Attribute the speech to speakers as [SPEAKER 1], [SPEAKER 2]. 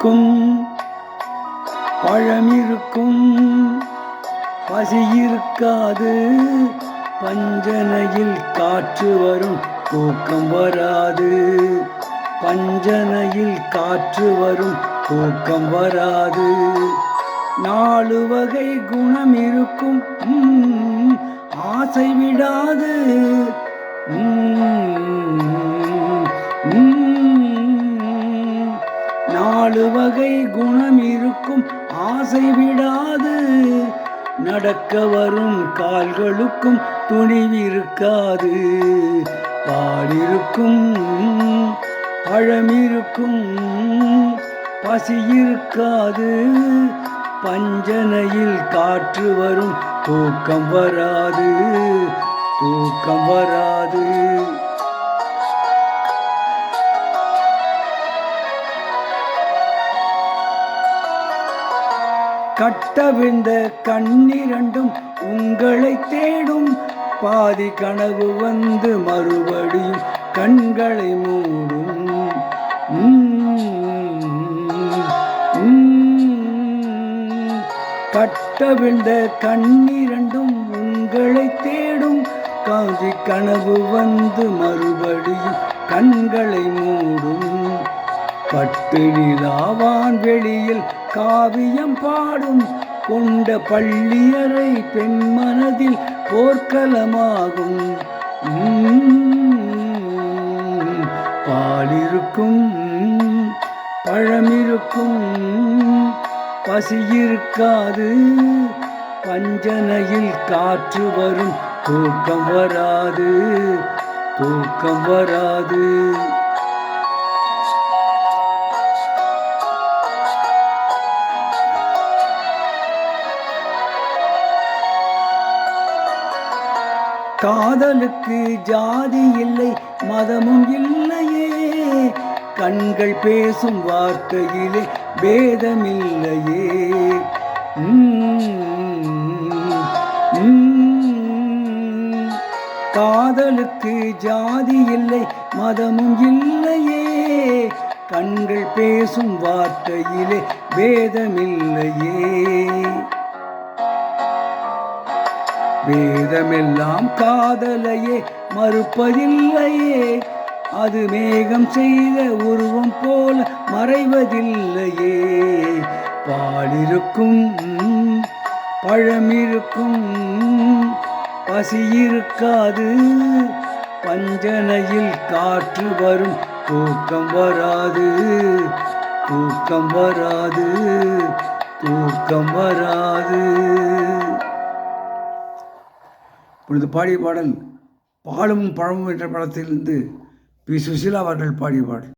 [SPEAKER 1] இருக்கும் பழம் இருக்கும் பசி இருக்காது. பஞ்சனையில் காற்று வரும் தூக்கம் வராது. பஞ்சனையில் காற்று வரும் தூக்கம் வராது. 4 வகை குணம் இருக்கும் ஆசை விடாது. 4 வகை குணம் இருக்கும் ஆசை விடாது. நடக்க வரும் கால்களுக்கும் துணிவிருக்காது. பாலிருக்கும் பழமிருக்கும் பசி இருக்காது. பஞ்சனையில் காற்று வரும் தூக்கம் வராது. தூக்கம் வராது. கட்டவிழ்ந்த கண்ணிரண்டும் உங்களை தேடும். பாதி கனவு வந்து மறுபடியும் கண்களை மூடும். கட்டவிழ்ந்த கண்ணிரண்டும் உங்களை தேடும். பாதி கனவு வந்து மறுபடியும் கண்களை மூடும். பட்டு நிலாவான் வெளியில் காவியம் பாடும். கொண்ட பள்ளியறை பெண் மனதில் போர்க்களமாகும். பாலிருக்கும் பழமிருக்கும் பசி இருக்காது. பஞ்சனையில் காற்று வரும் தூக்கம் வராது. தூக்கம் வராது. காதலுக்கு ஜாதி இல்லை மதமும் இல்லையே. கண்கள் பேசும் வார்த்தையிலே பேதமில்லையே. காதலுக்கு ஜாதி இல்லை மதமும் இல்லையே. கண்கள் பேசும் வார்த்தையிலே பேதமில்லையே. வேதமெல்லாம் காதலையே மறுப்பதில்லையே. அது மேகம் செய்த உருவம் போல மறைவதில்லையே. பாலிருக்கும் பழமிருக்கும் பசி இருக்காது. பஞ்சனையில் காற்று வரும் தூக்கம் வராது. தூக்கம் வராது. தூக்கம் வராது. இப்பொழுது பாடிய பாடல் பாலும் பழமும் என்ற படத்திலிருந்து பி. சுசீலா அவர்கள் பாடிய பாடல்.